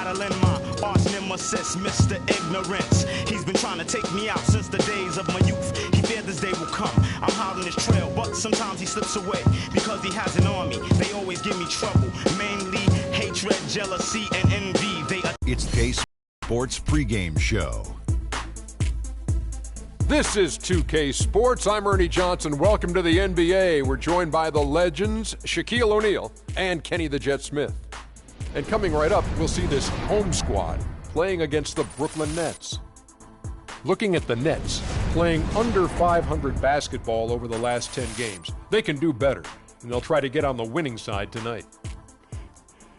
battling my arch nemesis, Mr. Ignorance. He's been trying to take me out since the days of my youth. He feared this day will come. I'm hot on his trail, but sometimes he slips away because he has an army. They always give me trouble, mainly hatred, jealousy, and envy. It's the K-Sports pregame show. This is 2K Sports. I'm Ernie Johnson. Welcome to the NBA. We're joined by the legends Shaquille O'Neal and Kenny the Jet Smith. And coming right up, we'll see this home squad playing against the Brooklyn Nets. Looking at the Nets, playing under 500 basketball over the last 10 games. They can do better, and they'll try to get on the winning side tonight.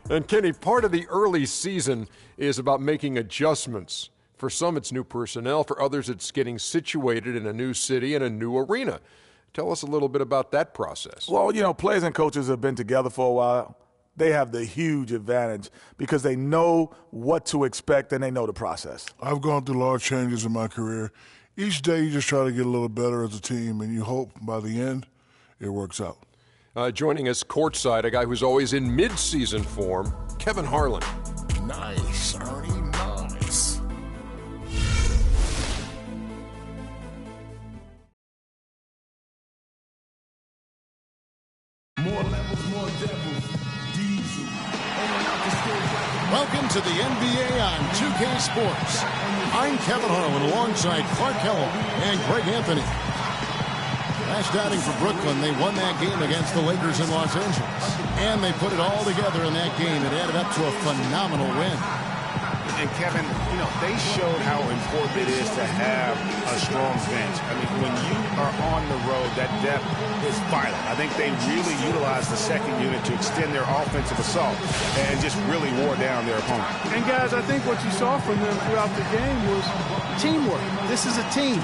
And Kenny, part of the early season is about making adjustments. For some, it's new personnel. For others, it's getting situated in a new city and a new arena. Tell us a little bit about that process. Well, you know, players and coaches have been together for a while. They have the huge advantage because they know what to expect and they know the process. I've gone through large changes in my career. Each day you just try to get a little better as a team, and you hope by the end it works out. Joining us courtside, a guy who's always in mid-season form, Kevin Harlan. Nice, Ernie, nice. More levels, more devils. Diesel. Welcome to the NBA on 2K Sports. I'm Kevin Harlan alongside Clark Kellogg and Greg Anthony. Last outing for Brooklyn, they won that game against the Lakers in Los Angeles. And they put it all together in that game. It added up to a phenomenal win. And Kevin, you know, they showed how important it is to have a strong bench. I mean, when you are on the road, that depth is vital. I think they really utilized the second unit to extend their offensive assault and just really wore down their opponent. And guys, I think what you saw from them throughout the game was teamwork. This is a team.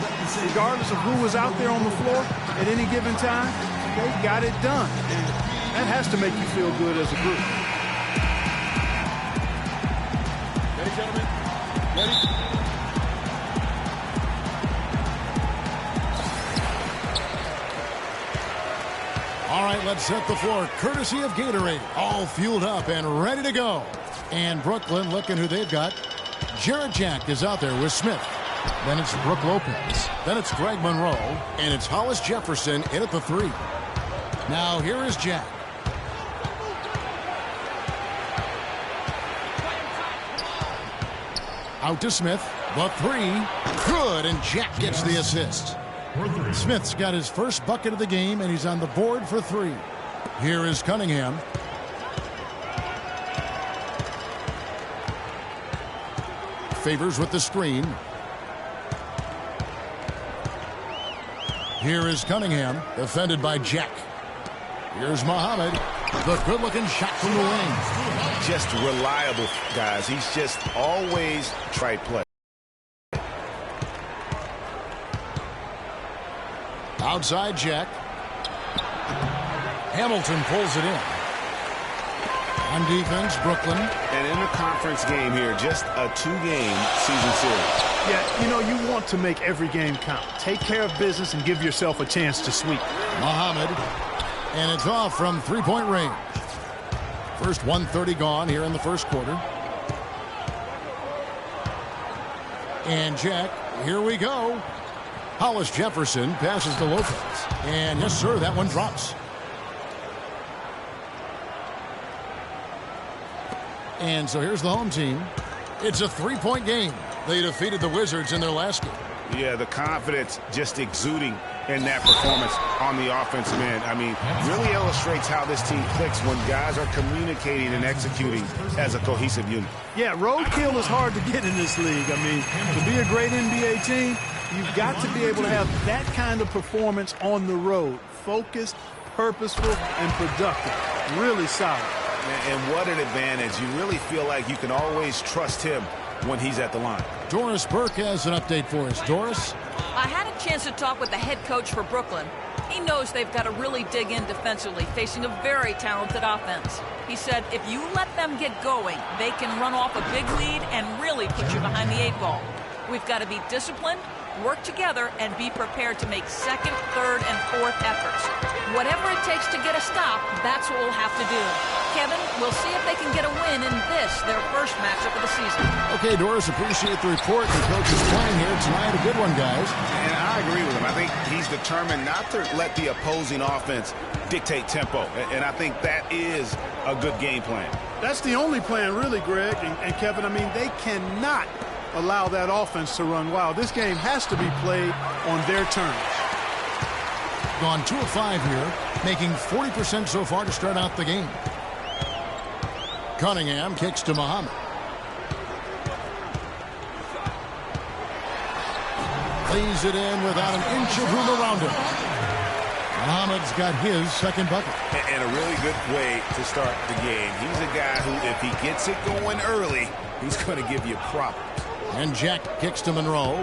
Regardless of who was out there on the floor at any given time, they got it done. And that has to make you feel good as a group. Ready, gentlemen? Ready? All right, let's set the floor. Courtesy of Gatorade. All fueled up and ready to go. And Brooklyn, looking who they've got. Jarrett Jack is out there with Smith. Then it's Brook Lopez. Then it's Greg Monroe. And it's Hollis Jefferson in at the three. Now here is Jack. Out to Smith. The three. Good. And Jack gets the assist. Smith's got his first bucket of the game, and he's on the board for three. Here is Cunningham. Favors with the screen. Here is Cunningham, defended by Jack. Here's Muhammad. The good-looking shot from the wing. Just reliable, guys. He's just always tried play. Outside Jack. Hamilton pulls it in. On defense, Brooklyn. An interconference game here, just a two-game season series. Yeah, you know, you want to make every game count. Take care of business and give yourself a chance to sweep. Muhammad. And it's off from three-point range. First 1:30 gone here in the first quarter. And Jack, here we go. Hollis Jefferson passes to Lopez. And yes, sir, that one drops. And so here's the home team. It's a three-point game. They defeated the Wizards in their last game. Yeah, the confidence just exuding in that performance on the offensive end. I mean, really illustrates how this team clicks when guys are communicating and executing as a cohesive unit. Yeah, roadkill is hard to get in this league. I mean, to be a great NBA team, you've got to be able to have that kind of performance on the road. Focused, purposeful, and productive. Really solid. And what an advantage. You really feel like you can always trust him when he's at the line. Doris Burke has an update for us. Doris? I had a chance to talk with the head coach for Brooklyn. He knows they've got to really dig in defensively, facing a very talented offense. He said if you let them get going, they can run off a big lead and really put you behind the eight ball. We've got to be disciplined, work together, and be prepared to make second, third, and fourth efforts. Whatever it takes to get a stop, that's what we'll have to do. Kevin, we'll see if they can get a win in this, their first matchup of the season. Okay, Doris, appreciate the report. The coach is playing here tonight. A good one, guys. And I agree with him. I think he's determined not to let the opposing offense dictate tempo. And I think that is a good game plan. That's the only plan, really, Greg. And Kevin, I mean, they cannot allow that offense to run wild. This game has to be played on their terms. Gone 2 of 5 here, making 40% so far to start out the game. Cunningham kicks to Muhammad. Lays it in without an inch of room around him. Muhammad's got his second bucket. And a really good way to start the game. He's a guy who, if he gets it going early, he's going to give you problems. And Jack kicks to Monroe.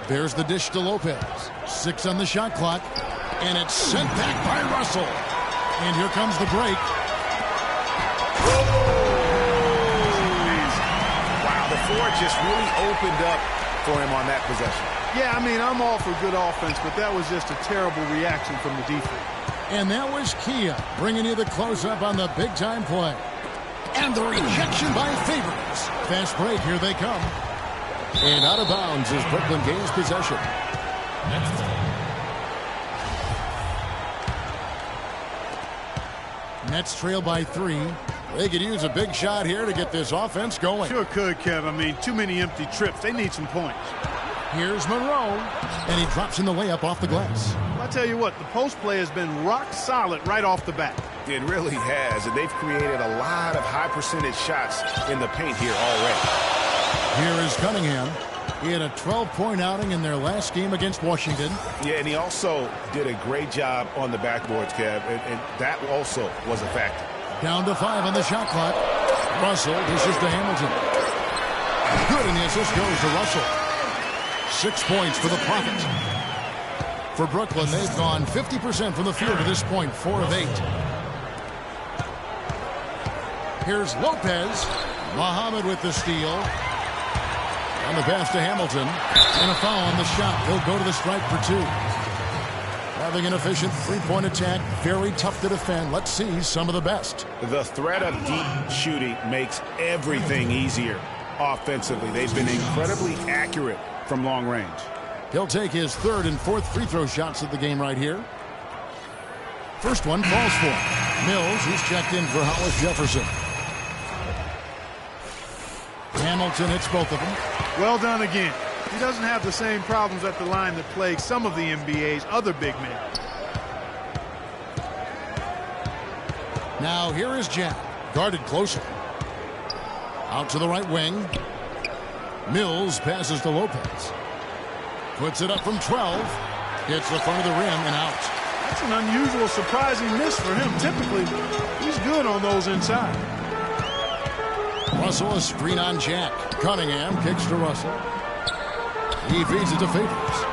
There's the dish to Lopez. 6 on the shot clock. And it's sent back by Russell. And here comes the break. Wow, the floor just really opened up for him on that possession. Yeah, I mean, I'm all for good offense, but that was just a terrible reaction from the defense. And that was Kia bringing you the close-up on the big-time play. And the rejection by Favors. Fast break, here they come. And out of bounds as Brooklyn gains possession. Nets trail by 3. They could use a big shot here to get this offense going. Sure could, Kev. I mean, too many empty trips. They need some points. Here's Monroe. And he drops in the layup off the glass. I'll tell you what, the post play has been rock solid right off the bat. It really has, and they've created a lot of high percentage shots in the paint here already. Here is Cunningham. He had a 12-point outing in their last game against Washington. Yeah, and he also did a great job on the backboards, Kev, and that also was a factor. Down to 5 on the shot clock. Russell dishes to Hamilton. Good, and the assist goes to Russell. 6 points for the Profit. For Brooklyn, they've gone 50% from the field to this point, 4 of 8. Here's Lopez. Muhammad with the steal. On the pass to Hamilton. And a foul on the shot. He'll go to the strike for 2. Having an efficient three-point attack, very tough to defend. Let's see some of the best. The threat of deep shooting makes everything easier offensively. They've been incredibly accurate from long range. He'll take his 3rd and 4th free throw shots of the game right here. First one falls for him. Mills, who's checked in for Hollis Jefferson. Hamilton hits both of them. Well done again. He doesn't have the same problems at the line that plague some of the NBA's other big men. Now here is Jack, guarded closer. Out to the right wing. Mills passes to Lopez. Puts it up from 12. Hits the front of the rim and out. That's an unusual, surprising miss for him. Typically, he's good on those inside. Russell, a screen on Jack. Cunningham kicks to Russell. He feeds it to Favors.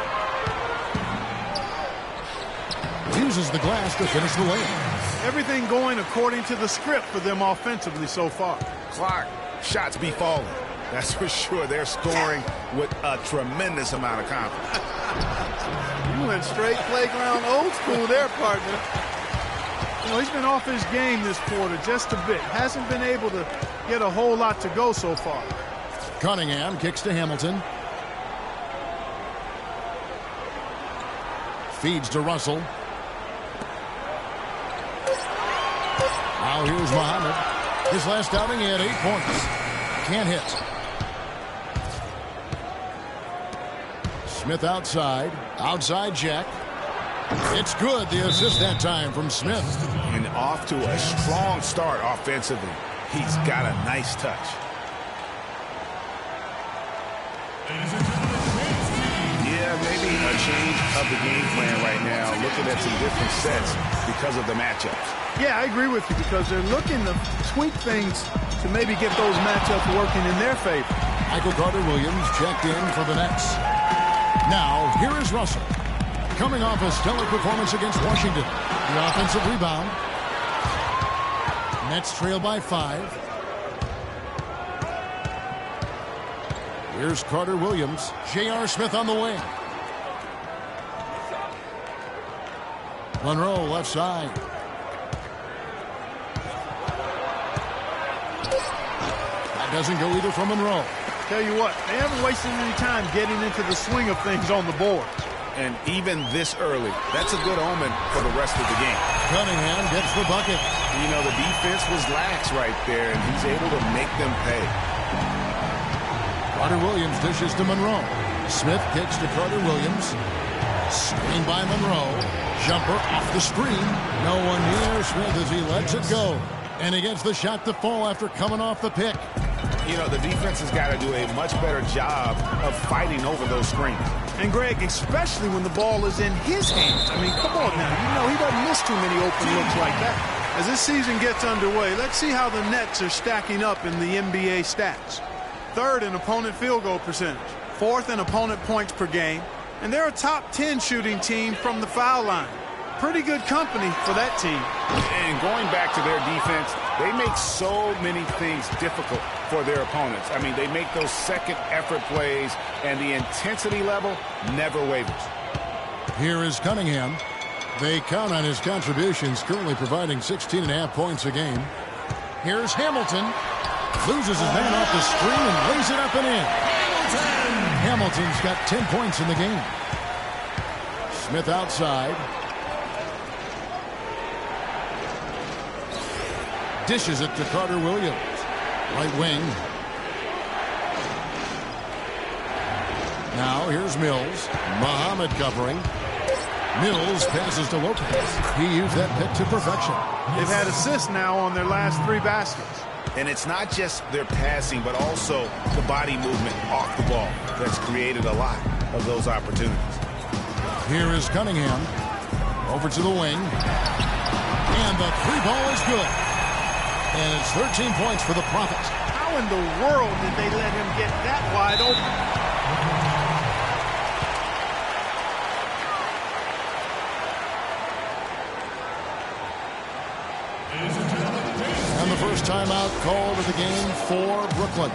Uses the glass to finish the layup. Everything going according to the script for them offensively so far. Clark, shots be falling. That's for sure. They're scoring with a tremendous amount of confidence. You went straight playground old school there, partner. You know, he's been off his game this quarter just a bit. Hasn't been able to get a whole lot to go so far. Cunningham kicks to Hamilton. Feeds to Russell. Now here's Muhammad. His last outing, he had 8 points. Can't hit. Smith outside. Outside Jack. It's good. The assist that time from Smith. And off to a strong start offensively. He's got a nice touch. Yeah, maybe a change of the game plan right now. Looking at some different sets because of the matchups. Yeah, I agree with you because they're looking to tweak things to maybe get those matchups working in their favor. Michael Carter-Williams checked in for the Nets. Now, here is Russell. Coming off a stellar performance against Washington. The offensive rebound. Nets trail by 5. Here's Carter Williams. J.R. Smith on the wing. Monroe left side. That doesn't go either from Monroe. Tell you what, they haven't wasted any time getting into the swing of things on the board. And even this early, that's a good omen for the rest of the game. Cunningham gets the bucket. You know, the defense was lax right there, and he's able to make them pay. Carter Williams dishes to Monroe. Smith kicks to Carter Williams. Screen by Monroe. Jumper off the screen. No one near Smith as he lets it go. And he gets the shot to fall after coming off the pick. You know, the defense has got to do a much better job of fighting over those screens. And, Greg, especially when the ball is in his hands. I mean, come on now. You know, he doesn't miss too many open looks like that. As this season gets underway, let's see how the Nets are stacking up in the NBA stats. 3rd in opponent field goal percentage. 4th in opponent points per game. And they're a top 10 shooting team from the foul line. Pretty good company for that team. And going back to their defense, they make so many things difficult for their opponents. I mean, they make those second effort plays, and the intensity level never wavers. Here is Cunningham. They count on his contributions, currently providing 16.5 points a game. Here's Hamilton. Loses his man off the screen and lays it up and in. Hamilton's got 10 points in the game. Smith outside. Dishes it to Carter Williams. Right wing. Now here's Mills. Muhammad covering. Mills passes to Lopez. He used that pick to perfection. They've had assists now on their last 3 baskets. And it's not just their passing, but also the body movement off the ball that's created a lot of those opportunities. Here is Cunningham. Over to the wing. And the 3-ball is good. And it's 13 points for the Profits. How in the world did they let him get that wide open? And the first timeout called of the game for Brooklyn.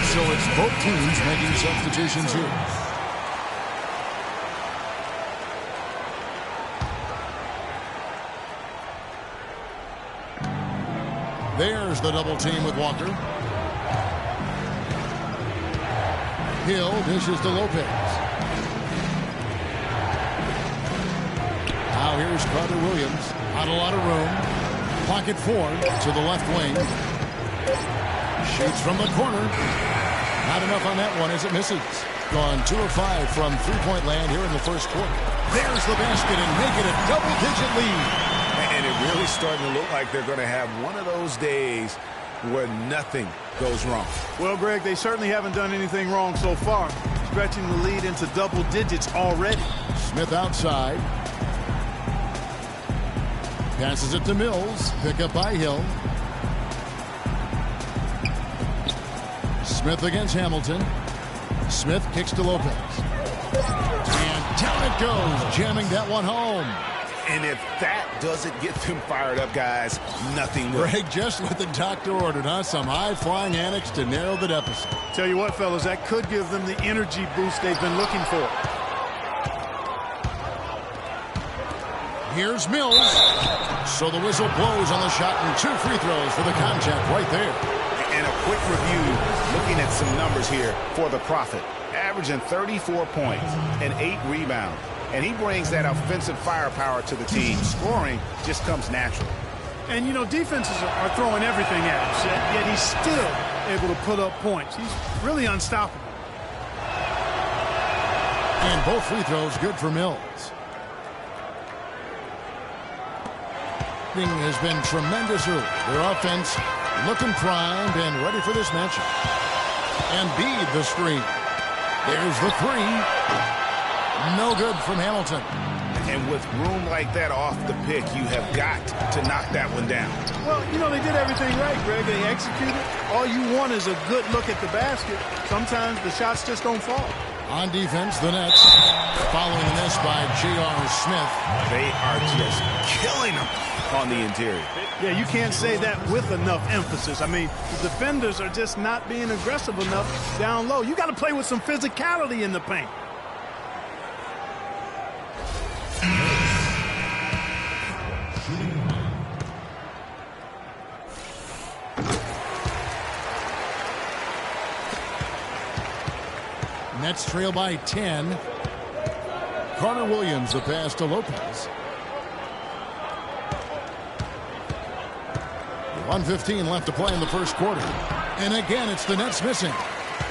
So it's both teams making substitutions here. There's the double team with Walker. Hill dishes to Lopez. Now here's Carter Williams. Not a lot of room. Pocket 4 to the left wing. Shoots from the corner. Not enough on that one as it misses. Gone 2 of 5 from three-point land here in the first quarter. There's the basket and make it a double-digit lead. And it really starting to look like they're going to have one of those days where nothing goes wrong. Well, Greg, they certainly haven't done anything wrong so far. Stretching the lead into double digits already. Smith outside. Passes it to Mills. Pick up by Hill. Smith against Hamilton. Smith kicks to Lopez. And down it goes, jamming that one home. And if that doesn't get them fired up, guys, nothing will. Greg, just what the doctor ordered, huh? Some high-flying annex to narrow the deficit. Tell you what, fellas, that could give them the energy boost they've been looking for. Here's Mills. So the whistle blows on the shot and 2 free throws for the contact right there. And a quick review, looking at some numbers here for the Prophet. Averaging 34 points and 8 rebounds. And he brings that offensive firepower to the team. Scoring just comes natural. And, you know, defenses are throwing everything at him, yet he's still able to put up points. He's really unstoppable. And both free throws good for Mills. Has been tremendous early. Their offense looking primed and ready for this matchup. Embiid the screen. There's the 3. No good from Hamilton. And with room like that off the pick, you have got to knock that one down. Well, you know, they did everything right, Greg. They executed. All you want is a good look at the basket. Sometimes the shots just don't fall. On defense, the Nets following the miss by J.R. Smith. They are just killing them on the interior. Yeah, you can't say that with enough emphasis. I mean, the defenders are just not being aggressive enough down low. You got to play with some physicality in the paint. Nets trail by 10. Carter Williams, the pass to Lopez. 1:15 left to play in the first quarter. And again, it's the Nets missing.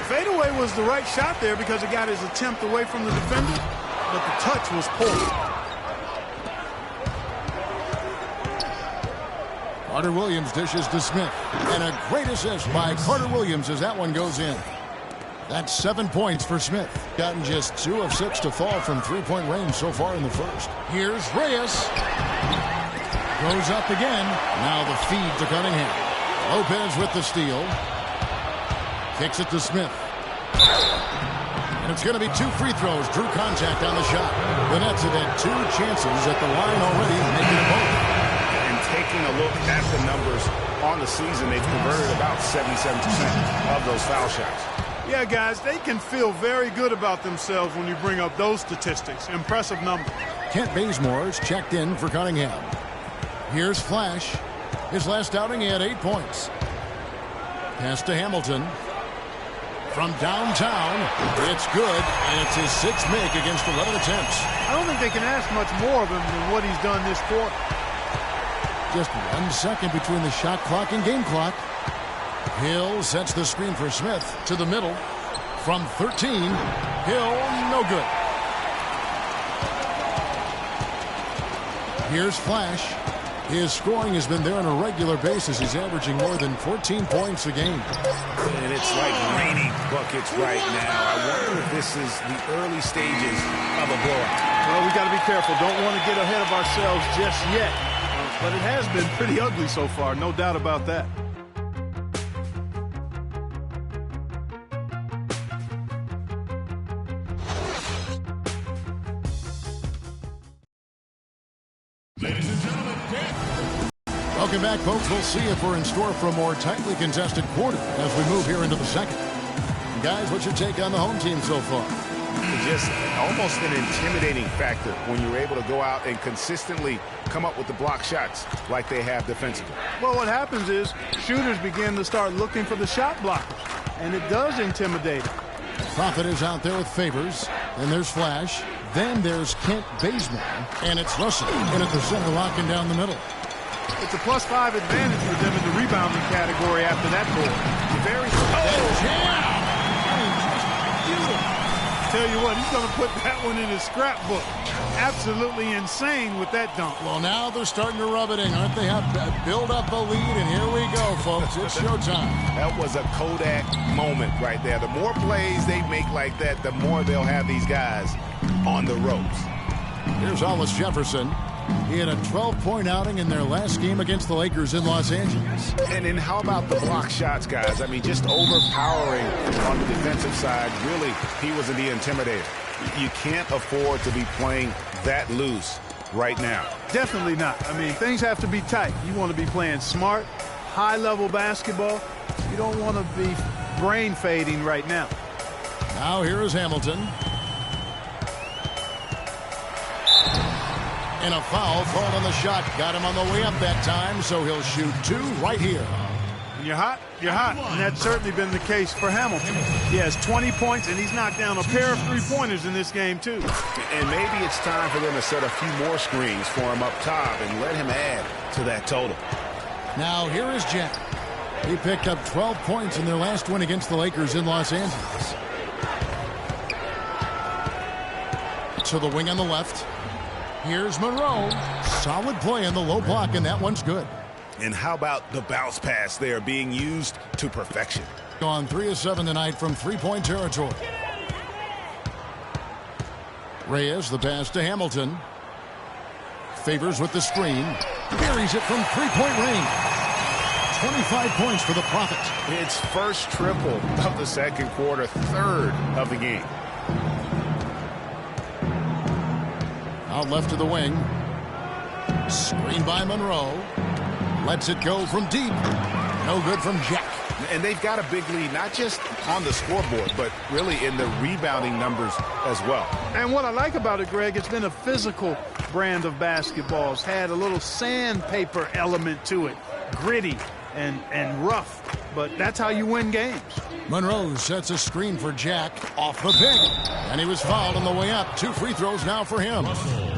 Fadeaway was the right shot there because it got his attempt away from the defender, but the touch was poor. Carter Williams dishes to Smith. And a great assist by Carter Williams as that one goes in. That's 7 points for Smith. Gotten just 2 of 6 to fall from three-point range so far in the first. Here's Reyes. Goes up again. Now the feed to Cunningham. Lopez with the steal. Kicks it to Smith. And it's going to be 2 free throws. Drew contact on the shot. The Nets have had 2 chances at the line already, making it both. And taking a look at the numbers on the season, they've converted about 77% of those foul shots. Yeah, guys, they can feel very good about themselves when you bring up those statistics. Impressive numbers. Kent Bazemore's checked in for Cunningham. Here's Flash. His last outing, he had 8 points. Pass to Hamilton. From downtown, it's good, and it's his 6th make against 11 attempts. I don't think they can ask much more of him than what he's done this quarter. Just 1 second between the shot clock and game clock. Hill sets the screen for Smith to the middle. From 13, Hill, no good. Here's Flash. His scoring has been there on a regular basis. He's averaging more than 14 points a game. And it's like raining buckets right now. I wonder if this is the early stages of a blowout. Well, we got to be careful. Don't want to get ahead of ourselves just yet. But it has been pretty ugly so far, no doubt about that. Welcome back, folks. We'll see if we're in store for a more tightly contested quarter as we move here into the second. Guys, what's your take on the home team so far? Just almost an intimidating factor when you're able to go out and consistently come up with the block shots like they have defensively. Well, what happens is shooters begin to start looking for the shot blockers, and it does intimidate them. Profit is out there with Favors. Then there's Flash. Then there's Kent Bazemore. And it's Russell in at the center, locking down the middle. It's a +5 advantage for them in the rebounding category after that board. Very Tell you what, he's going to put that one in his scrapbook. Absolutely insane with that dunk. Well, now they're starting to rub it in, aren't they? Have to build up a lead, and here we go, folks. It's showtime. That was a Kodak moment right there. The more plays they make like that, the more they'll have these guys on the ropes. Here's Hollis Jefferson. He had a 12-point outing in their last game against the Lakers in Los Angeles. And then how about the block shots, guys? I mean, just overpowering on the defensive side. Really, he was the intimidator. You can't afford to be playing that loose right now. Definitely not. I mean, things have to be tight. You want to be playing smart, high-level basketball. You don't want to be brain fading right now. Now here is Hamilton. And a foul called on the shot. Got him on the way up that time, so he'll shoot 2 right here. When you're hot, you're hot. And that's certainly been the case for Hamilton. He has 20 points, and he's knocked down a pair of three-pointers in this game, too. And maybe it's time for them to set a few more screens for him up top and let him add to that total. Now here is Jack. He picked up 12 points in their last win against the Lakers in Los Angeles. To the wing on the left. Here's Monroe. Solid play in the low block, and that one's good. And how about the bounce pass there being used to perfection? On 3 of 7 tonight from three-point territory. Reyes, the pass to Hamilton. Favors with the screen. Buries it from three-point range. 25 points for the Prophet. It's first triple of the second quarter, third of the game. Out left to the wing. Screen by Monroe. Lets it go from deep. No good from Jack. And they've got a big lead, not just on the scoreboard, but really in the rebounding numbers as well. And what I like about it, Greg, it's been a physical brand of basketball. It's had a little sandpaper element to it. Gritty and rough. But that's how you win games. Monroe sets a screen for Jack off the pick. And he was fouled on the way up. 2 free throws now for him.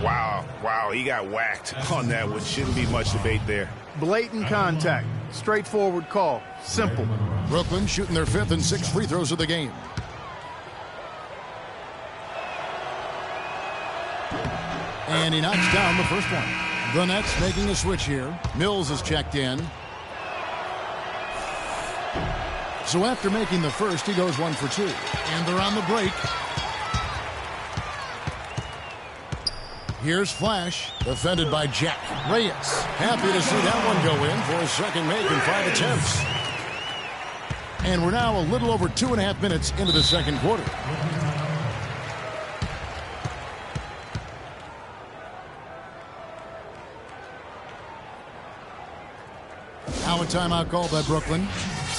Wow, he got whacked on that one. Shouldn't be much debate there. Blatant contact. Straightforward call. Simple. Brooklyn shooting their 5th and 6th free throws of the game. And he knocks down the first one. The Nets making a switch here. Mills is checked in. So after making the first, he goes 1 for 2. And they're on the break. Here's Flash, defended by Jack. Reyes, happy to see that one go in for his second make in 5 attempts. And we're now a little over 2.5 minutes into the second quarter. Now a timeout called by Brooklyn.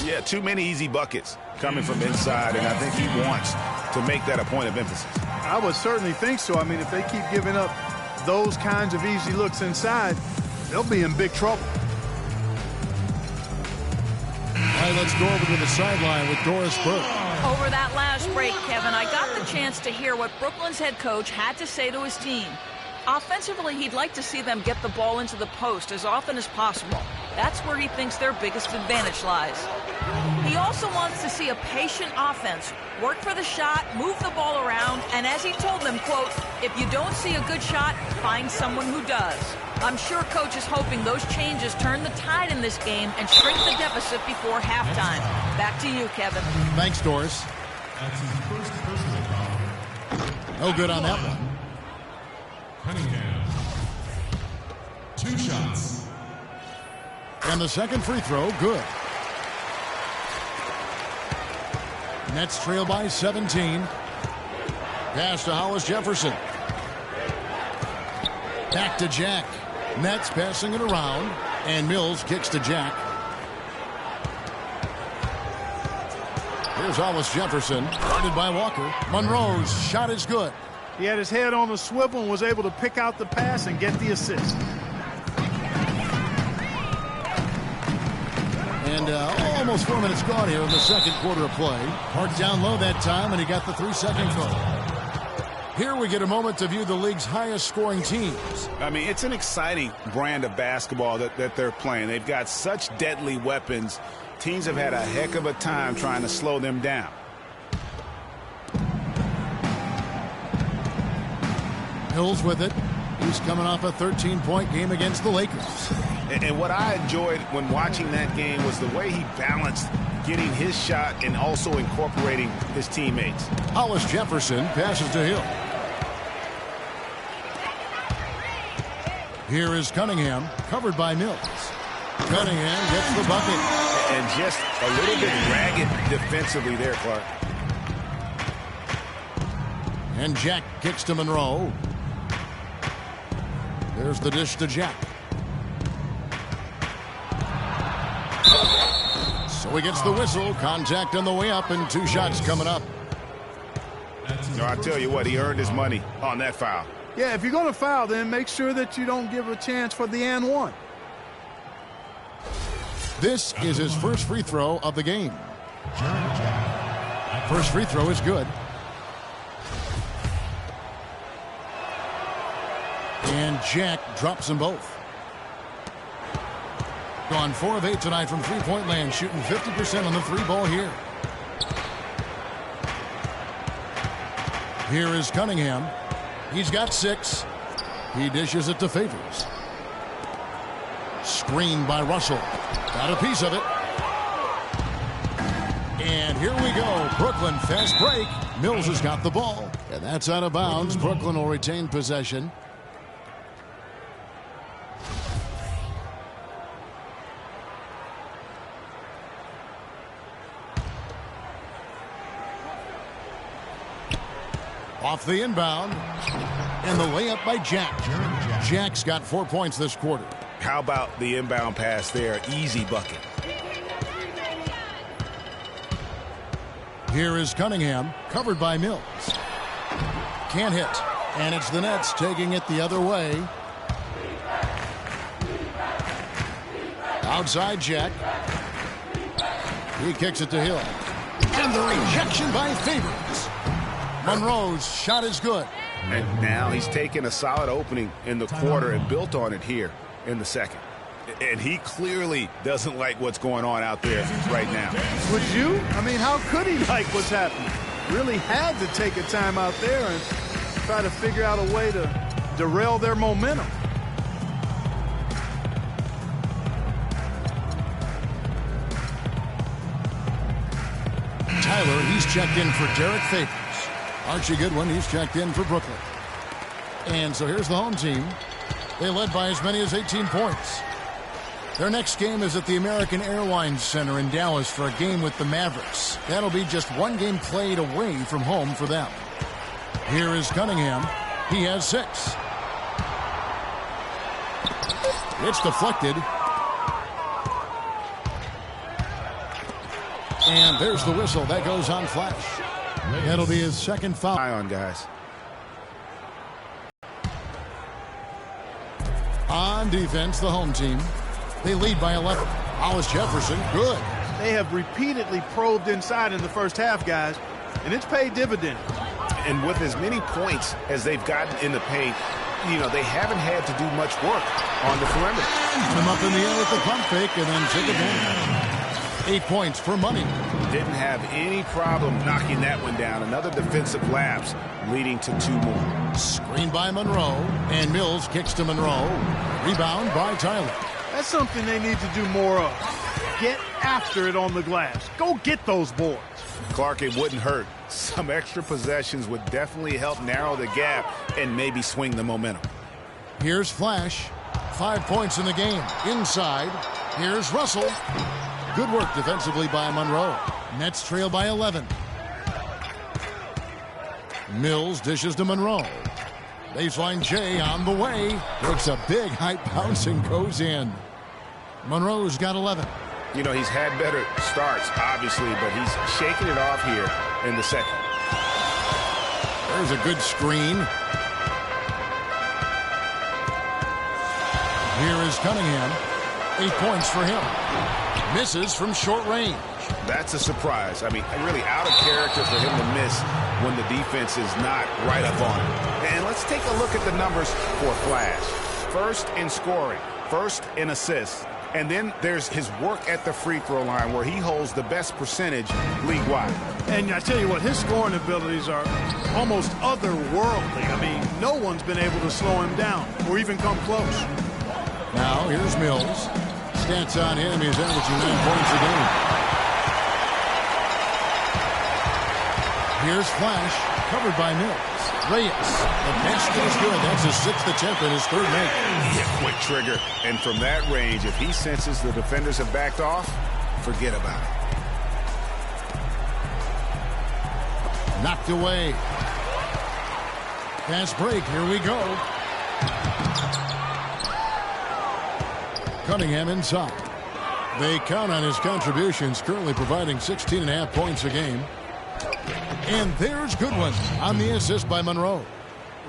Yeah, too many easy buckets coming from inside, and I think he wants to make that a point of emphasis. I would certainly think so. I mean, if they keep giving up those kinds of easy looks inside, they'll be in big trouble. All right, let's go over to the sideline with Doris Burke. Over that last break, Kevin, I got the chance to hear what Brooklyn's head coach had to say to his team. Offensively, he'd like to see them get the ball into the post as often as possible. That's where he thinks their biggest advantage lies. He also wants to see a patient offense, work for the shot, move the ball around, and as he told them, quote, if you don't see a good shot, find someone who does. I'm sure coach is hoping those changes turn the tide in this game and shrink the deficit before halftime. Back to you, Kevin. Thanks, Doris. No good on that one. Cunningham. 2 shots. And the second free throw, good. Nets trail by 17. Pass to Hollis Jefferson. Back to Jack. Nets passing it around. And Mills kicks to Jack. Here's Hollis Jefferson. Guarded by Walker. Monroe's shot is good. He had his head on the swivel and was able to pick out the pass and get the assist. And almost 4 minutes gone here in the second quarter of play. Hart down low that time, and he got the 3-second goal. Here we get a moment to view the league's highest scoring teams. I mean, it's an exciting brand of basketball that they're playing. They've got such deadly weapons. Teams have had a heck of a time trying to slow them down. Hills with it. He's coming off a 13-point game against the Lakers. And what I enjoyed when watching that game was the way he balanced getting his shot and also incorporating his teammates. Hollis Jefferson passes to Hill. Here is Cunningham, covered by Mills. Cunningham gets the bucket. And just a little bit ragged defensively there, Clark. And Jack kicks to Monroe. There's the dish to Jack. So he gets the whistle. Contact on the way up and 2 shots coming up. No, I tell you what, he earned his money on that foul. Yeah, if you're going to foul, then make sure that you don't give a chance for the and one. This is his first free throw of the game. First free throw is good. And Jack drops them both. Gone 4 of 8 tonight from three-point land, shooting 50% on the 3-ball here. Here is Cunningham. He's got 6. He dishes it to Favors. Screened by Russell. Got a piece of it. And here we go. Brooklyn fast break. Mills has got the ball. And that's out of bounds. Brooklyn will retain possession. Off the inbound. And the layup by Jack. Jack's got 4 points this quarter. How about the inbound pass there? Easy bucket. Here is Cunningham, covered by Mills. Can't hit. And it's the Nets taking it the other way. Outside Jack. He kicks it to Hill. And the rejection by Favors. Monroe's shot is good. And now he's taken a solid opening in the quarter and built on it here in the second. And he clearly doesn't like what's going on out there right now. Would you? I mean, how could he like what's happening? Really had to take a time out there and try to figure out a way to derail their momentum. Tyler, he's checked in for Derek Favors. Archie Goodwin, he's checked in for Brooklyn. And so here's the home team. They led by as many as 18 points. Their next game is at the American Airlines Center in Dallas for a game with the Mavericks. That'll be just one game played away from home for them. Here is Cunningham. He has 6. It's deflected. And there's the whistle. That goes on Flash. That'll be his second foul. Eye on, guys. On defense, the home team. They lead by 11. Hollis Jefferson, good. They have repeatedly probed inside in the first half, guys, and it's paid dividends. And with as many points as they've gotten in the paint, you know, they haven't had to do much work on the perimeter. Come up in the air with the pump fake and then take advantage. 8 points for Money. Didn't have any problem knocking that one down. Another defensive lapse leading to 2 more. Screen by Monroe, and Mills kicks to Monroe. Rebound by Tyler. That's something they need to do more of. Get after it on the glass. Go get those boards. Clark, it wouldn't hurt. Some extra possessions would definitely help narrow the gap and maybe swing the momentum. Here's Flash. 5 points in the game. Inside. Here's Russell. Good work defensively by Monroe. Nets trail by 11. Mills dishes to Monroe. Baseline J on the way. Takes a big high bounce and goes in. Monroe's got 11. You know, he's had better starts, obviously, but he's shaking it off here in the second. There's a good screen. Here is Cunningham. 8 points for him. Misses from short range. That's a surprise. I mean, really out of character for him to miss when the defense is not right up on him. And let's take a look at the numbers for Flash. First in scoring, first in assists, and then there's his work at the free throw line where he holds the best percentage league-wide. And I tell you what, his scoring abilities are almost otherworldly. I mean, no one's been able to slow him down or even come close. Now here's Mills. Stats on him, he's averaging 9 points a game. Here's Flash, covered by Mills. Reyes, the basket is good. That's his 6th attempt and his 3rd make. Yeah, quick trigger. And from that range, if he senses the defenders have backed off, forget about it. Knocked away. Fast break, here we go. Cunningham inside. They count on his contributions, currently providing 16.5 points a game. And there's Goodwin on the assist by Monroe.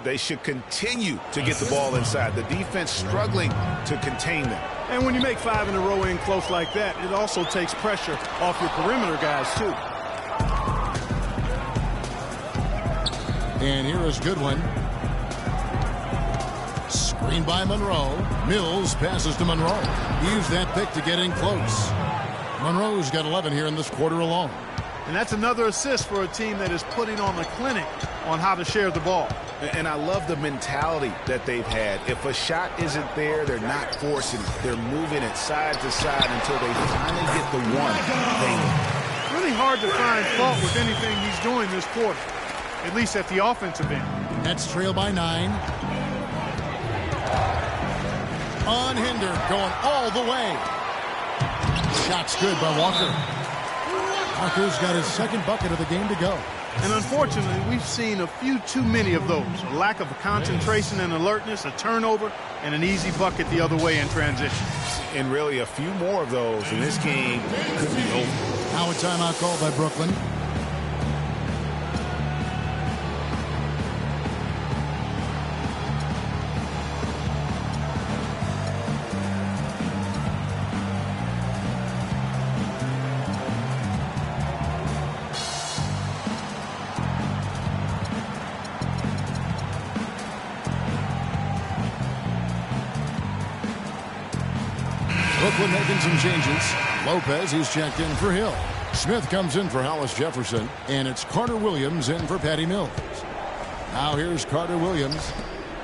They should continue to get the ball inside. The defense struggling to contain them. And when you make 5 in a row in close like that, it also takes pressure off your perimeter guys, too. And here is Goodwin. Screen by Monroe. Mills passes to Monroe. Use that pick to get in close. Monroe's got 11 here in this quarter alone. And that's another assist for a team that is putting on a clinic on how to share the ball. And I love the mentality that they've had. If a shot isn't there, they're not forcing it. They're moving it side to side until they finally get the one. Really hard to find fault with anything he's doing this quarter, at least at the offensive end. Nets trail by 9. Unhindered, going all the way. Shot's good by Walker. Walker's got his 2nd bucket of the game to go. And unfortunately, we've seen a few too many of those. A lack of concentration and alertness, a turnover, and an easy bucket the other way in transition. And really a few more of those, and this game could be over. Now a timeout called by Brooklyn. Brooklyn making some changes. Lopez, he's checked in for Hill. Smith comes in for Hollis Jefferson, and it's Carter Williams in for Patty Mills. Now here's Carter Williams.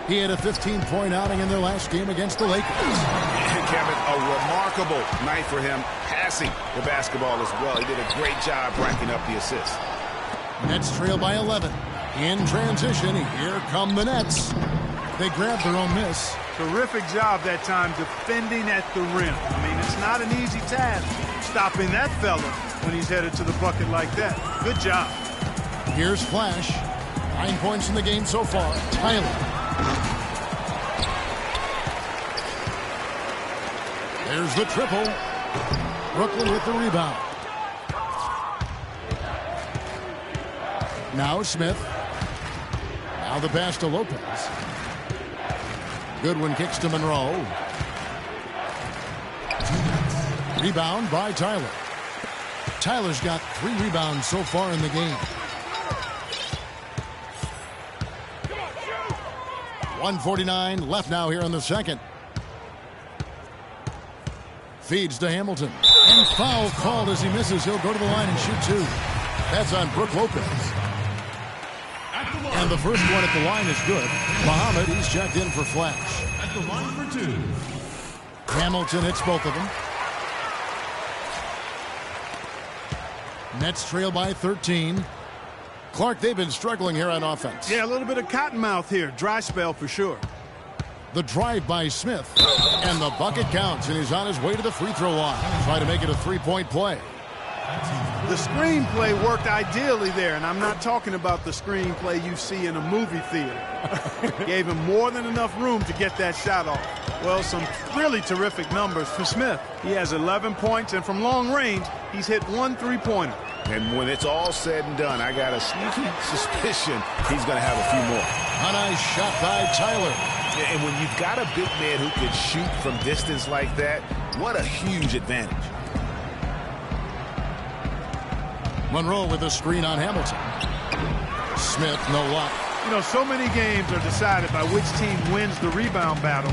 He had a 15-point outing in their last game against the Lakers. Kevin, a remarkable night for him, passing the basketball as well. He did a great job racking up the assists. Nets trail by 11. In transition, here come the Nets. They grab their own miss. Terrific job that time defending at the rim. I mean, it's not an easy task stopping that fella when he's headed to the bucket like that. Good job. Here's Flash. 9 points in the game so far. Tyler. There's the triple. Brooklyn with the rebound. Now Smith. Now the pass to Lopez. Goodwin kicks to Monroe. Rebound by Tyler. Tyler's got 3 rebounds so far in the game. 1:49 left now here in the second. Feeds to Hamilton. And foul called as he misses. He'll go to the line and shoot 2. That's on Brook Lopez. And the first one at the line is good. Muhammad, he's checked in for Flash. At the line for 2. Hamilton hits both of them. Nets trail by 13. Clark, they've been struggling here on offense. Yeah, a little bit of cottonmouth here. Dry spell for sure. The drive by Smith. And the bucket counts, and he's on his way to the free throw line. Try to make it a 3-point play. The screenplay worked ideally there, and I'm not talking about the screenplay you see in a movie theater. Gave him more than enough room to get that shot off. Well, some really terrific numbers for Smith. He has 11 points, and from long range, he's hit 1 3-pointer. And when it's all said and done, I got a sneaky suspicion he's going to have a few more. A nice shot by Tyler. And when you've got a big man who can shoot from distance like that, what a huge advantage. Monroe with a screen on Hamilton. Smith, no luck. You know, so many games are decided by which team wins the rebound battle,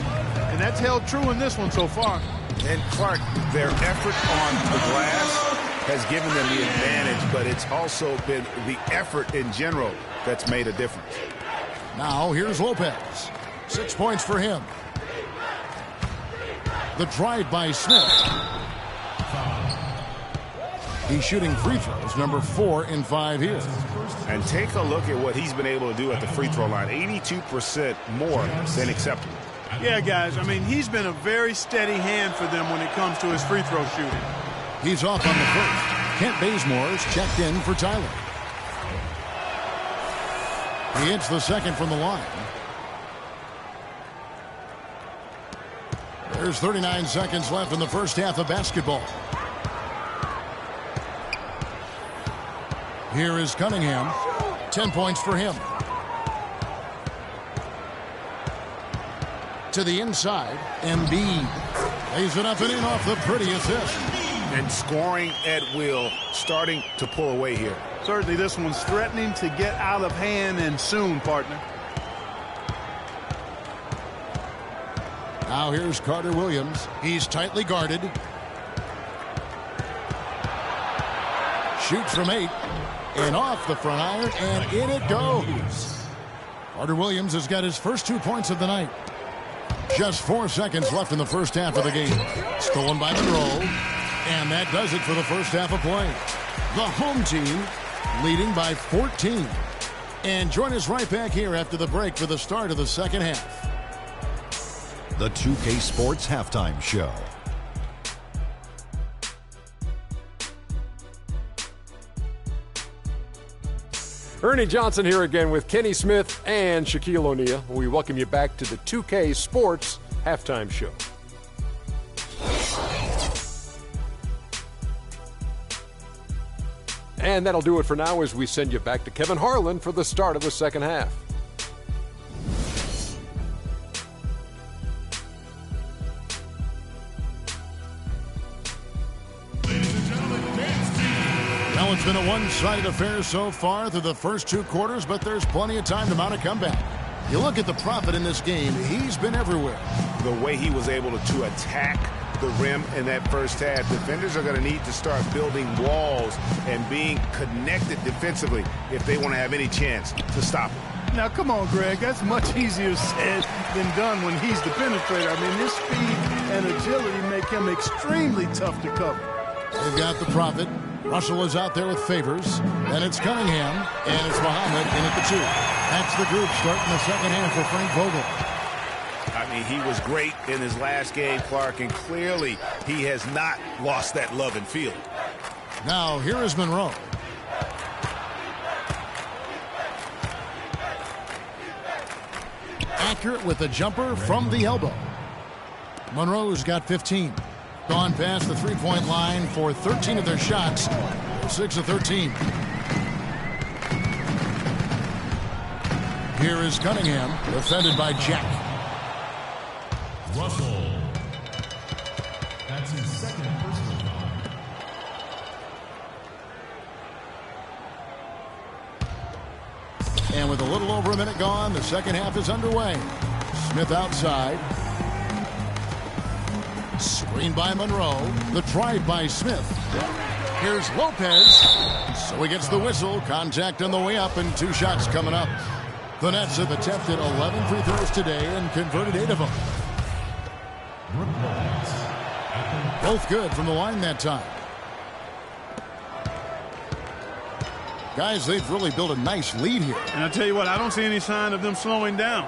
and that's held true in this one so far. And Clark, their effort on the glass has given them the advantage, but it's also been the effort in general that's made a difference. Now here's Lopez. 6 points for him. The drive by Smith. He's shooting free throws, number 4 in 5 here. And take a look at what he's been able to do at the free throw line. 82% more than acceptable. Yeah, guys, I mean, he's been a very steady hand for them when it comes to his free throw shooting. He's off on the first. Kent Bazemore's checked in for Tyler. He hits the second from the line. There's 39 seconds left in the first half of basketball. Here is Cunningham. 10 points for him. To the inside, Embiid lays it up and in off the pretty assist. And scoring at will, starting to pull away here. Certainly this one's threatening to get out of hand, and soon, partner. Now here's Carter Williams. He's tightly guarded. Shoots from 8. And off the front iron, and in it goes. Carter Williams has got his first 2 points of the night. Just 4 seconds left in the first half of the game. Stolen by Monroe. And that does it for the first half of play. The home team leading by 14. And join us right back here after the break for the start of the second half. The 2K Sports Halftime Show. Ernie Johnson here again with Kenny Smith and Shaquille O'Neal. We welcome you back to the 2K Sports Halftime Show. And that'll do it for now as we send you back to Kevin Harlan for the start of the second half. Well, it's been a one-sided affair so far through the first two quarters, but there's plenty of time to mount a comeback. You look at the Prophet in this game, he's been everywhere. The way he was able to attack the rim in that first half, defenders are going to need to start building walls and being connected defensively if they want to have any chance to stop him. Now, come on, Greg. That's much easier said than done when he's the penetrator. I mean, his speed and agility make him extremely tough to cover. They've got the Prophet. Russell is out there with Favors. Then it's Cunningham. And it's Muhammad in at the 2. That's the group starting the second half for Frank Vogel. I mean, he was great in his last game, Clark, and clearly he has not lost that love and feeling. Now, here is Monroe. Accurate with the jumper from the elbow. Monroe's got 15. Gone past the three-point line for 13 of their shots. 6 of 13. Here is Cunningham, defended by Jack. Russell. That's his second personal foul. And with a little over a minute gone, the second half is underway. Smith outside. Screen by Monroe. The drive by Smith. Here's Lopez. So he gets the whistle. Contact on the way up and 2 shots coming up. The Nets have attempted 11 free throws today and converted 8 of them. Both good from the line that time. Guys, they've really built a nice lead here. And I tell you what, I don't see any sign of them slowing down.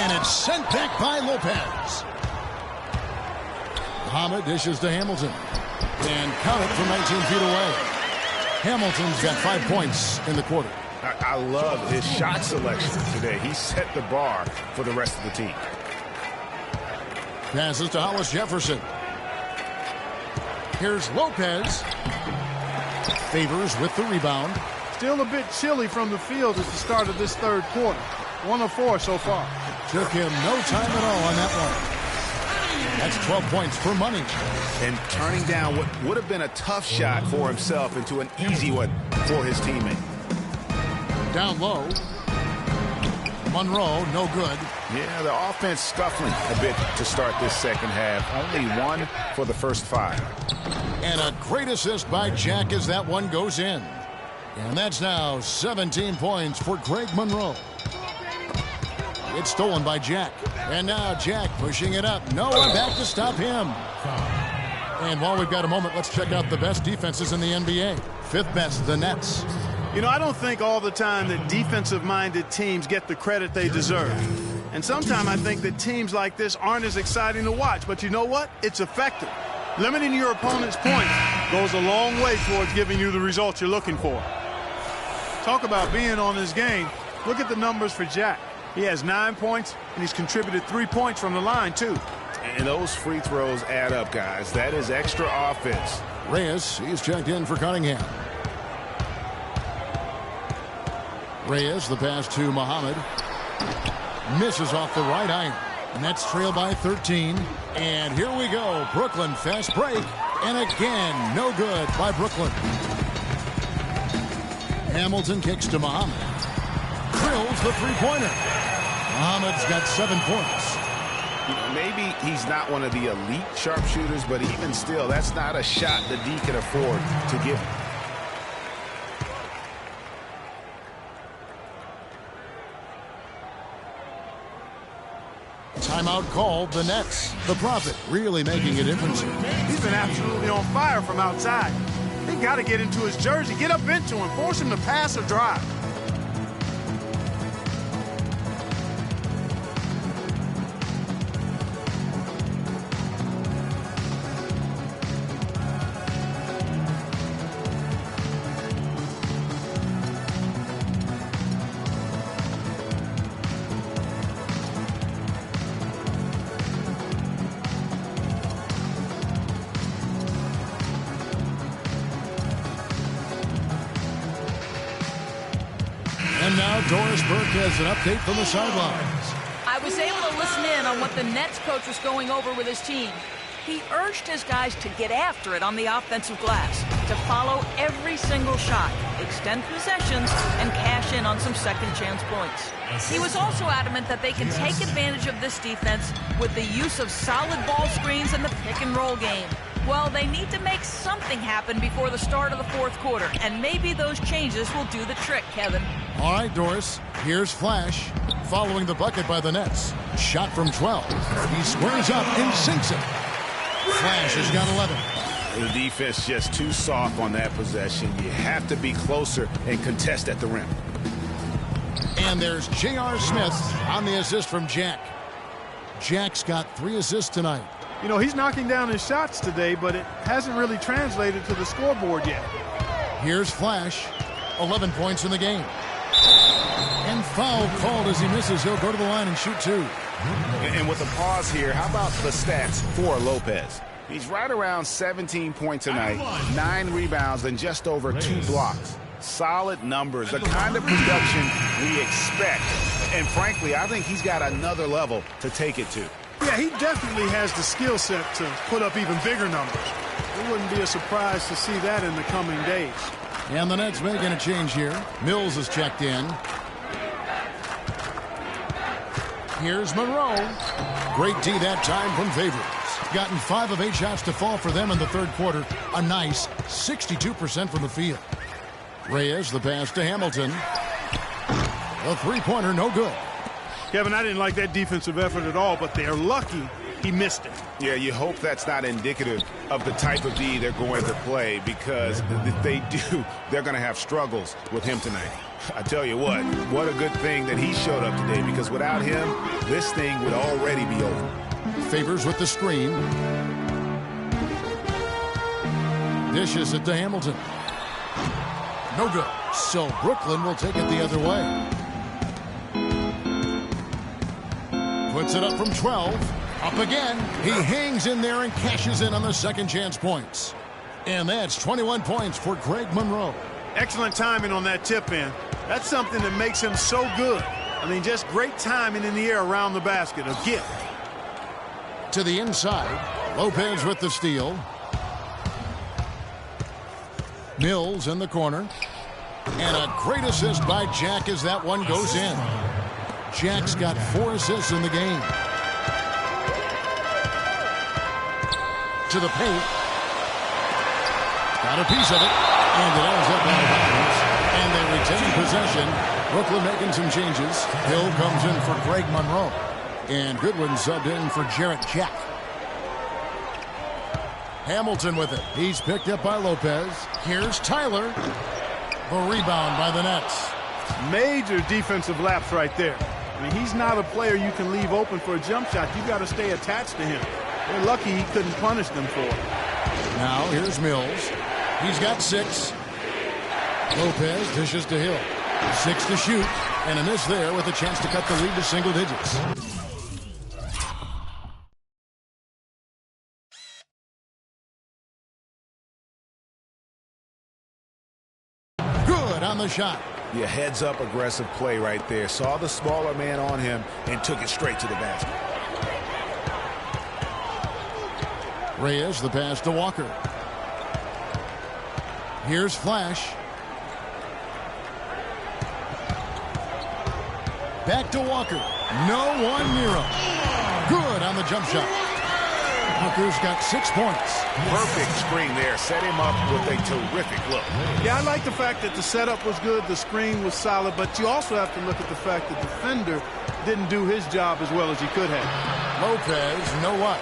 And it's sent back by Lopez. Muhammad dishes to Hamilton. And count it from 19 feet away. Hamilton's got 5 points in the quarter. I love his shot selection today. He set the bar for the rest of the team. Passes to Hollis Jefferson. Here's Lopez. Favors with the rebound. Still a bit chilly from the field at the start of this third quarter. 1 of 4 so far. Took him no time at all on that one. That's 12 points for money. And turning down what would have been a tough shot for himself into an easy one for his teammate. Down low. Monroe, no good. Yeah, the offense scuffling a bit to start this second half. Only 1 for the first 5. And a great assist by Jack as that one goes in. And that's now 17 points for Greg Monroe. It's stolen by Jack. And now Jack pushing it up. No one back to stop him. And while we've got a moment, let's check out the best defenses in the NBA. 5th best, the Nets. You know, I don't think all the time that defensive-minded teams get the credit they deserve. And sometimes I think that teams like this aren't as exciting to watch. But you know what? It's effective. Limiting your opponent's points goes a long way towards giving you the results you're looking for. Talk about being on his game. Look at the numbers for Jack. He has 9 points, and he's contributed 3 points from the line, too. And those free throws add up, guys. That is extra offense. Reyes, he's checked in for Cunningham. Reyes, the pass to Muhammad. Misses off the right iron. Nets trail by 13. And here we go. Brooklyn fast break. And again, no good by Brooklyn. Hamilton kicks to Muhammad. Drills the three-pointer. Muhammad's got 7 points. Maybe he's not one of the elite sharpshooters, but even still, that's not a shot that D can afford to give him. Timeout called, the Nets. The Prophet really making a difference here. He's been absolutely on fire from outside. They got to get into his jersey, get up into him, force him to pass or drive. And now Doris Burke has an update from the sidelines. I was able to listen in on what the Nets coach was going over with his team. He urged his guys to get after it on the offensive glass, to follow every single shot, extend possessions, and cash in on some second-chance points. He was also adamant that they can take advantage of this defense with the use of solid ball screens and the pick-and-roll game. Well, they need to make something happen before the start of the fourth quarter, and maybe those changes will do the trick, Kevin. All right, Doris, here's Flash, following the bucket by the Nets. Shot from 12. He squares up and sinks it. Flash has got 11. The defense just too soft on that possession. You have to be closer and contest at the rim. And there's J.R. Smith on the assist from Jack. Jack's got 3 assists tonight. You know, he's knocking down his shots today, but it hasn't really translated to the scoreboard yet. Here's Flash, 11 points in the game. And foul called as he misses. He'll go to the line and shoot 2. And with a pause here, how about the stats for Lopez? He's right around 17 points tonight, 9 rebounds, and just over 2 blocks. Solid numbers, the kind of production we expect. And frankly, I think he's got another level to take it to. Yeah, he definitely has the skill set to put up even bigger numbers. It wouldn't be a surprise to see that in the coming days. And the Nets making a change here. Mills is checked in. Here's Monroe. Great D that time from Favors. Gotten 5 of 8 shots to fall for them in the third quarter. A nice 62% from the field. Reyes, the pass to Hamilton. The three-pointer, no good. Kevin, I didn't like that defensive effort at all, but they're lucky he missed it. Yeah, you hope that's not indicative of the type of D they're going to play, because if they do, they're going to have struggles with him tonight. I tell you what a good thing that he showed up today, because without him, this thing would already be over. Favors with the screen. Dishes it to Hamilton. No good. So Brooklyn will take it the other way. Puts it up from 12. Up again. He hangs in there and cashes in on the second chance points. And that's 21 points for Greg Monroe. Excellent timing on that tip in. That's something that makes him so good. I mean, just great timing in the air around the basket. A gift. To the inside. Lopez with the steal. Mills in the corner. And a great assist by Jack as that one goes in. Jack's got 4 assists in the game. To the paint. Got a piece of it. And it ends up out of bounds. And they retain possession. Brooklyn making some changes. Hill comes in for Greg Monroe. And Goodwin subbed in for Jarrett Jack. Hamilton with it. He's picked up by Lopez. Here's Tyler. The rebound by the Nets. Major defensive lapse right there. I mean, he's not a player you can leave open for a jump shot. You got to stay attached to him. They're lucky he couldn't punish them for it. Now here's Mills. He's got 6. Lopez dishes to Hill. 6 to shoot. And a miss there with a chance to cut the lead to single digits. Good on the shot. Yeah, heads up aggressive play right there. Saw the smaller man on him and took it straight to the basket. Reyes, the pass to Walker. Here's Flash. Back to Walker. No one near him. Good on the jump shot. Walker's got 6 points. Perfect screen there. Set him up with a terrific look. Yeah, I like the fact that the setup was good, the screen was solid, but you also have to look at the fact that the defender didn't do his job as well as he could have. Lopez, no what?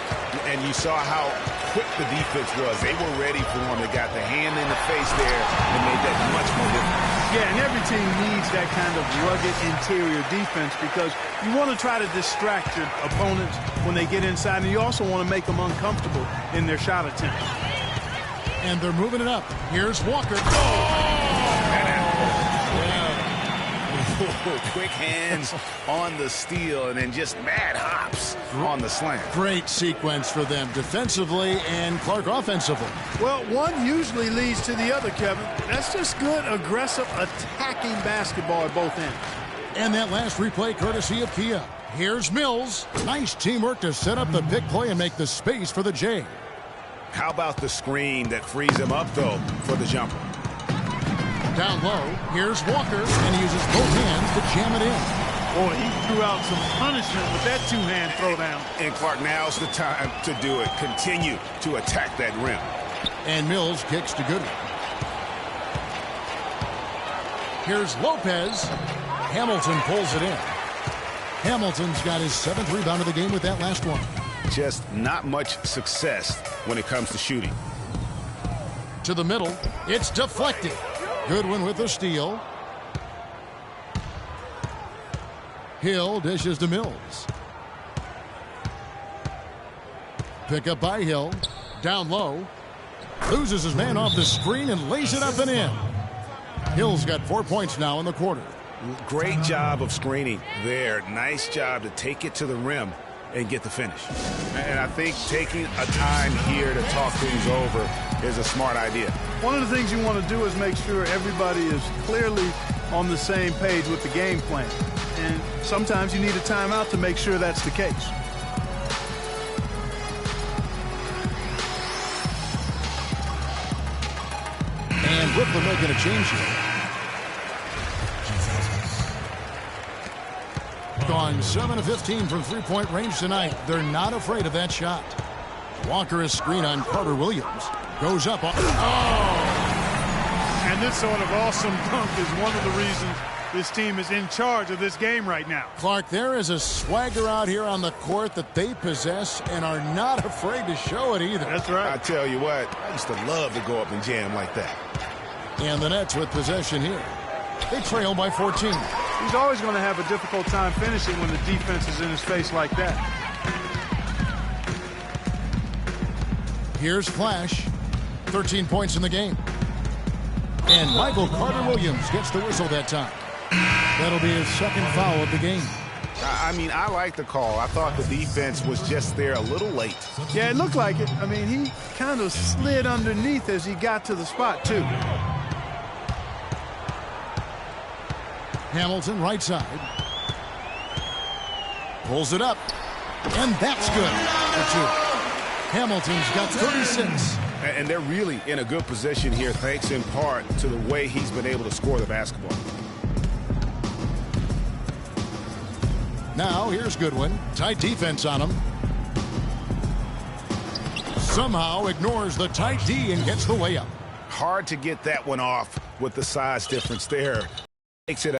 And you saw how quick the defense was. They were ready for him. They got the hand in the face there and made that much more difficult. Yeah, and every team needs that kind of rugged interior defense, because you want to try to distract your opponents when they get inside, and you also want to make them uncomfortable in their shot attempts. And they're moving it up. Here's Walker. Quick hands on the steal and then just mad hops on the slam. Great sequence for them defensively and Clark offensively. Well, one usually leads to the other, Kevin. That's just good, aggressive, attacking basketball at both ends. And that last replay courtesy of Kia. Here's Mills. Nice teamwork to set up the pick play and make the space for the J. How about the screen that frees him up, though, for the jumper? Down low, here's Walker, and he uses both hands to jam it in. Boy, he threw out some punishment with that two-hand throwdown. And Clark, now's the time to do it. Continue to attack that rim. And Mills kicks to Goodwin. Here's Lopez. Hamilton pulls it in. Hamilton's got his 7th rebound of the game with that last one. Just not much success when it comes to shooting. To the middle, it's deflected. Goodwin with the steal. Hill dishes to Mills. Pick up by Hill. Down low. Loses his man off the screen and lays it up and in. Hill's got 4 points now in the quarter. Great job of screening there. Nice job to take it to the rim and get the finish. And I think taking a time here to talk things over is a smart idea. One of the things you want to do is make sure everybody is clearly on the same page with the game plan. And sometimes you need a timeout to make sure that's the case. And Brooklyn making a change here. Gone 7 of 15 from three-point range tonight. They're not afraid of that shot. Walker is screen on Carter Williams. Goes up. And this sort of awesome dunk is one of the reasons this team is in charge of this game right now. Clark, there is a swagger out here on the court that they possess and are not afraid to show it either. That's right. I tell you what, I used to love to go up and jam like that. And the Nets with possession here. They trail by 14. He's always going to have a difficult time finishing when the defense is in his face like that. Here's Flash. 13 points in the game. And Michael Carter-Williams gets the whistle that time. That'll be his 2nd foul of the game. I mean, I like the call. I thought the defense was just there a little late. Yeah, it looked like it. I mean, he kind of slid underneath as he got to the spot, too. Hamilton right side. Pulls it up. And that's good for 2. Hamilton's got 36. And they're really in a good position here, thanks in part to the way he's been able to score the basketball. Now here's Goodwin. Tight defense on him. Somehow ignores the tight D and gets the layup. Hard to get that one off with the size difference there. Makes it